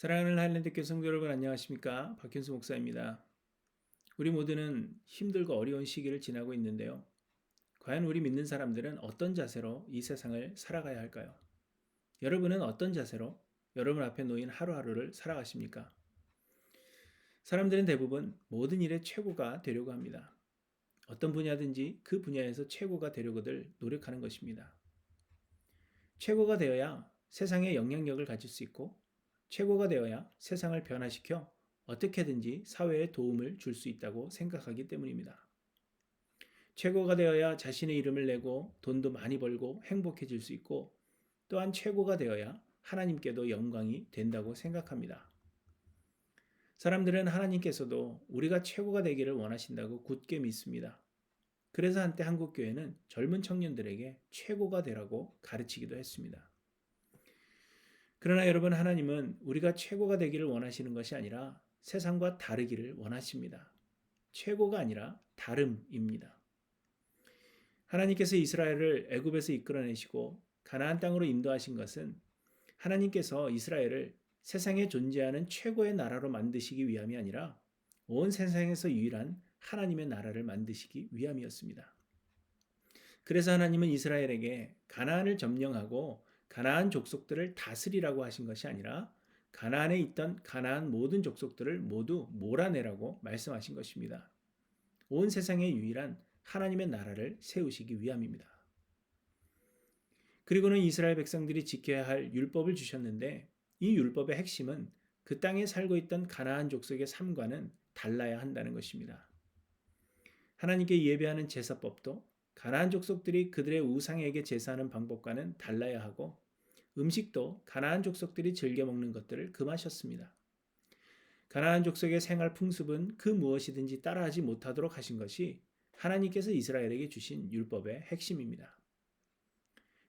사랑하는 하일랜드 교회 성도 여러분 안녕하십니까? 박현수 목사입니다. 우리 모두는 힘들고 어려운 시기를 지나고 있는데요. 과연 우리 믿는 사람들은 어떤 자세로 이 세상을 살아가야 할까요? 여러분은 어떤 자세로 여러분 앞에 놓인 하루하루를 살아가십니까? 사람들은 대부분 모든 일의 최고가 되려고 합니다. 어떤 분야든지 그 분야에서 최고가 되려고들 노력하는 것입니다. 최고가 되어야 세상에 영향력을 가질 수 있고 최고가 되어야 세상을 변화시켜 어떻게든지 사회에 도움을 줄 수 있다고 생각하기 때문입니다. 최고가 되어야 자신의 이름을 내고 돈도 많이 벌고 행복해질 수 있고 또한 최고가 되어야 하나님께도 영광이 된다고 생각합니다. 사람들은 하나님께서도 우리가 최고가 되기를 원하신다고 굳게 믿습니다. 그래서 한때 한국교회는 젊은 청년들에게 최고가 되라고 가르치기도 했습니다. 그러나 여러분, 하나님은 우리가 최고가 되기를 원하시는 것이 아니라 세상과 다르기를 원하십니다. 최고가 아니라 다름입니다. 하나님께서 이스라엘을 애굽에서 이끌어내시고 가나안 땅으로 인도하신 것은 하나님께서 이스라엘을 세상에 존재하는 최고의 나라로 만드시기 위함이 아니라 온 세상에서 유일한 하나님의 나라를 만드시기 위함이었습니다. 그래서 하나님은 이스라엘에게 가나안을 점령하고 가나안 족속들을 다스리라고 하신 것이 아니라 가나안에 있던 가나안 모든 족속들을 모두 몰아내라고 말씀하신 것입니다. 온 세상에 유일한 하나님의 나라를 세우시기 위함입니다. 그리고는 이스라엘 백성들이 지켜야 할 율법을 주셨는데 이 율법의 핵심은 그 땅에 살고 있던 가나안 족속의 삶과는 달라야 한다는 것입니다. 하나님께 예배하는 제사법도 가나안 족속들이 그들의 우상에게 제사하는 방법과는 달라야 하고 음식도 가나안 족속들이 즐겨 먹는 것들을 금하셨습니다. 가나안 족속의 생활 풍습은 그 무엇이든지 따라하지 못하도록 하신 것이 하나님께서 이스라엘에게 주신 율법의 핵심입니다.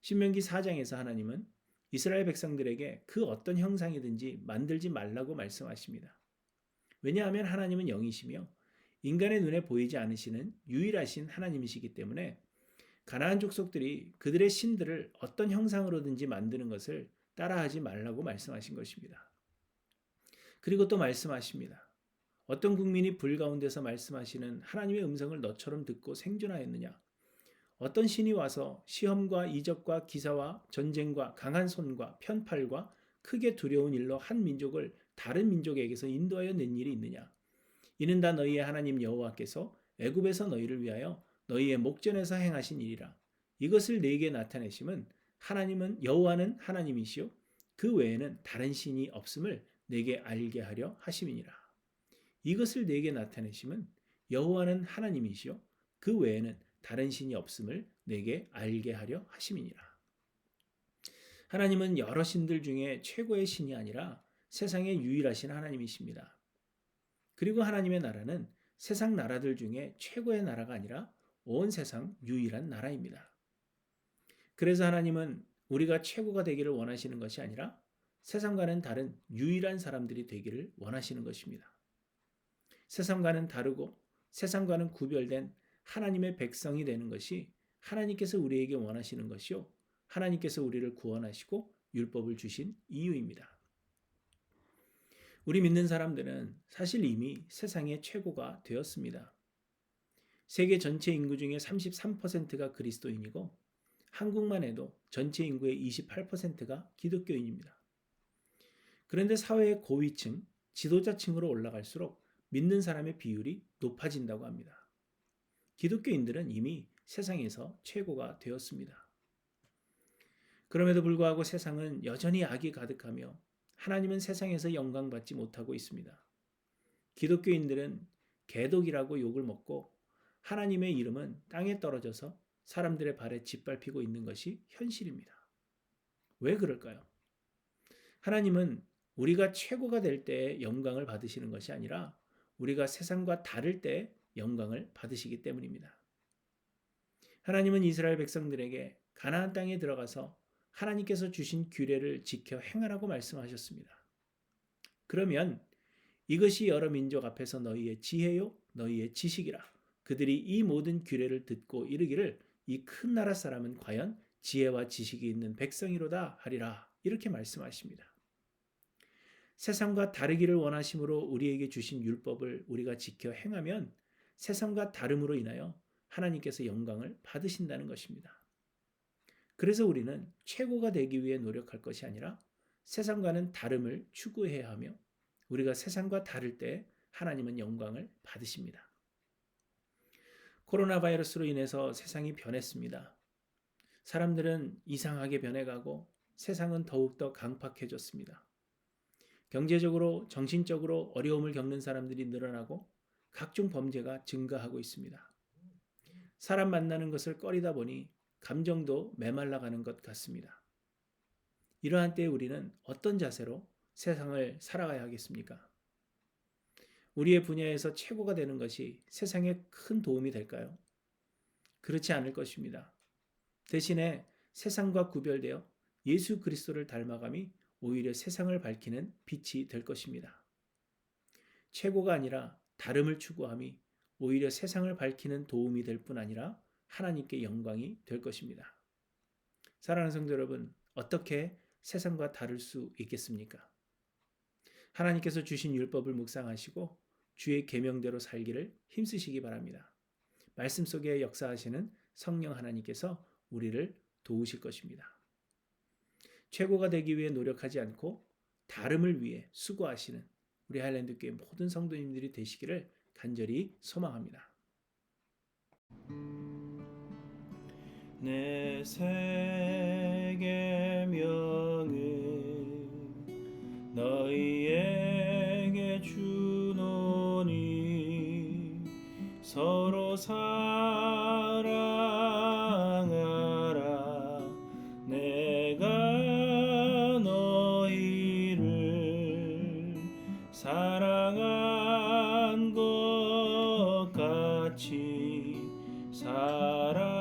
신명기 4장에서 하나님은 이스라엘 백성들에게 그 어떤 형상이든지 만들지 말라고 말씀하십니다. 왜냐하면 하나님은 영이시며 인간의 눈에 보이지 않으시는 유일하신 하나님이시기 때문에 가나안 족속들이 그들의 신들을 어떤 형상으로든지 만드는 것을 따라하지 말라고 말씀하신 것입니다. 그리고 또 말씀하십니다. 어떤 국민이 불 가운데서 말씀하시는 하나님의 음성을 너처럼 듣고 생존하였느냐? 어떤 신이 와서 시험과 이적과 기사와 전쟁과 강한 손과 편팔과 크게 두려운 일로 한 민족을 다른 민족에게서 인도하여 낸 일이 있느냐? 이는 다 너희의 하나님 여호와께서 애굽에서 너희를 위하여 너희의 목전에서 행하신 일이라. 이것을 네게 나타내심은 하나님은 여호와는 하나님이시요 그 외에는 다른 신이 없음을 네게 알게 하려 하심이니라. 이것을 네게 나타내심은 여호와는 하나님이시요 그 외에는 다른 신이 없음을 네게 알게 하려 하심이니라. 하나님은 여러 신들 중에 최고의 신이 아니라 세상에 유일하신 하나님이십니다. 그리고 하나님의 나라는 세상 나라들 중에 최고의 나라가 아니라 온 세상 유일한 나라입니다. 그래서 하나님은 우리가 최고가 되기를 원하시는 것이 아니라 세상과는 다른 유일한 사람들이 되기를 원하시는 것입니다. 세상과는 다르고 세상과는 구별된 하나님의 백성이 되는 것이 하나님께서 우리에게 원하시는 것이요 하나님께서 우리를 구원하시고 율법을 주신 이유입니다. 우리 믿는 사람들은 사실 이미 세상의 최고가 되었습니다. 세계 전체 인구 중에 33%가 그리스도인이고 한국만 해도 전체 인구의 28%가 기독교인입니다. 그런데 사회의 고위층, 지도자층으로 올라갈수록 믿는 사람의 비율이 높아진다고 합니다. 기독교인들은 이미 세상에서 최고가 되었습니다. 그럼에도 불구하고 세상은 여전히 악이 가득하며 하나님은 세상에서 영광받지 못하고 있습니다. 기독교인들은 개독이라고 욕을 먹고 하나님의 이름은 땅에 떨어져서 사람들의 발에 짓밟히고 있는 것이 현실입니다. 왜 그럴까요? 하나님은 우리가 최고가 될 때에 영광을 받으시는 것이 아니라 우리가 세상과 다를 때에 영광을 받으시기 때문입니다. 하나님은 이스라엘 백성들에게 가나안 땅에 들어가서 하나님께서 주신 규례를 지켜 행하라고 말씀하셨습니다. 그러면 이것이 여러 민족 앞에서 너희의 지혜요 너희의 지식이라. 그들이 이 모든 규례를 듣고 이르기를 이 큰 나라 사람은 과연 지혜와 지식이 있는 백성이로다 하리라. 이렇게 말씀하십니다. 세상과 다르기를 원하심으로 우리에게 주신 율법을 우리가 지켜 행하면 세상과 다름으로 인하여 하나님께서 영광을 받으신다는 것입니다. 그래서 우리는 최고가 되기 위해 노력할 것이 아니라 세상과는 다름을 추구해야 하며 우리가 세상과 다를 때 하나님은 영광을 받으십니다. 코로나 바이러스로 인해서 세상이 변했습니다. 사람들은 이상하게 변해가고 세상은 더욱더 강팍해졌습니다. 경제적으로, 정신적으로 어려움을 겪는 사람들이 늘어나고 각종 범죄가 증가하고 있습니다. 사람 만나는 것을 꺼리다 보니 감정도 메말라가는 것 같습니다. 이러한 때에 우리는 어떤 자세로 세상을 살아가야 하겠습니까? 우리의 분야에서 최고가 되는 것이 세상에 큰 도움이 될까요? 그렇지 않을 것입니다. 대신에 세상과 구별되어 예수 그리스도를 닮아감이 오히려 세상을 밝히는 빛이 될 것입니다. 최고가 아니라 다름을 추구함이 오히려 세상을 밝히는 도움이 될 뿐 아니라 하나님께 영광이 될 것입니다. 사랑하는 성도 여러분, 어떻게 세상과 다를 수 있겠습니까? 하나님께서 주신 율법을 묵상하시고 주의 계명대로 살기를 힘쓰시기 바랍니다. 말씀 속에 역사하시는 성령 하나님께서 우리를 도우실 것입니다. 최고가 되기 위해 노력하지 않고 다름을 위해 수고하시는 우리 하일랜드 교회 모든 성도님들이 되시기를 간절히 소망합니다. 내 새 계명을 너희에게 주노니 서로 사랑하라. 내가 너희를 사랑한 것 같이 사랑하라.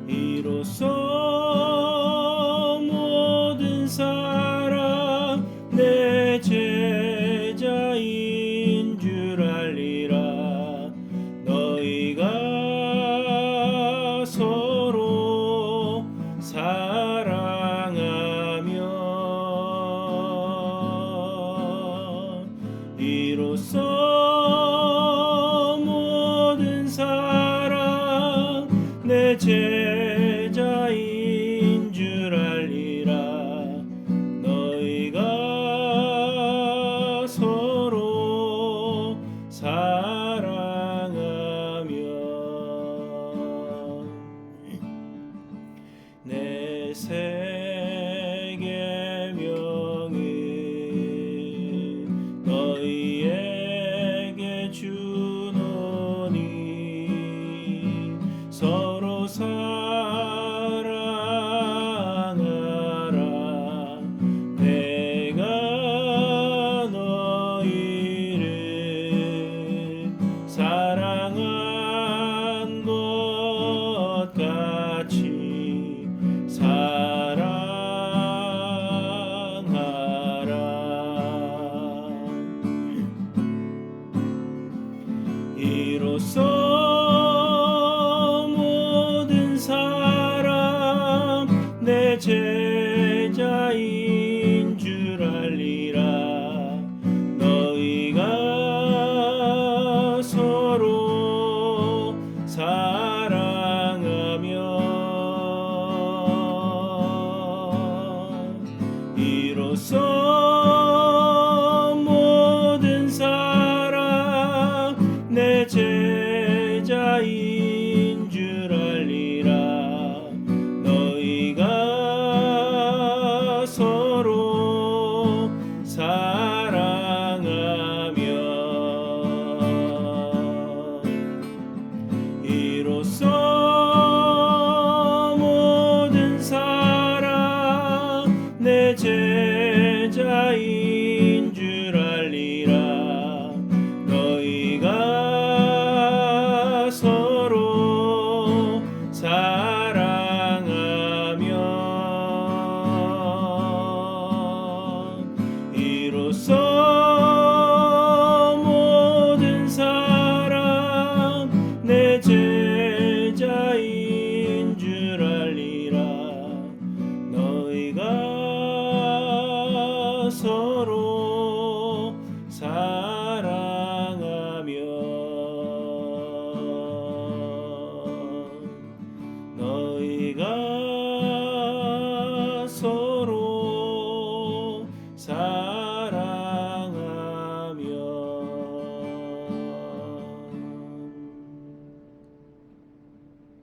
이로써 모든 사람 내 제자인 줄 알리라. 너희가 서로 사랑하면 이로써 모든 사람 내 제자인 줄 알리라. 너희가 서로 사랑하면 내 새 계명을 너희에게 주노니 서로 사랑하라. 내가 너희를 사랑한 것 같이 사랑하라. 이로써 모든 사람 내 제자인 줄 알리라. 너희가 서로 사랑하면 이로써 모든 사람 내 제자인 줄 알리라. 너희가 서로 사랑하면 이로써 모든 사람 내 제자인 서로 사랑하며 너희가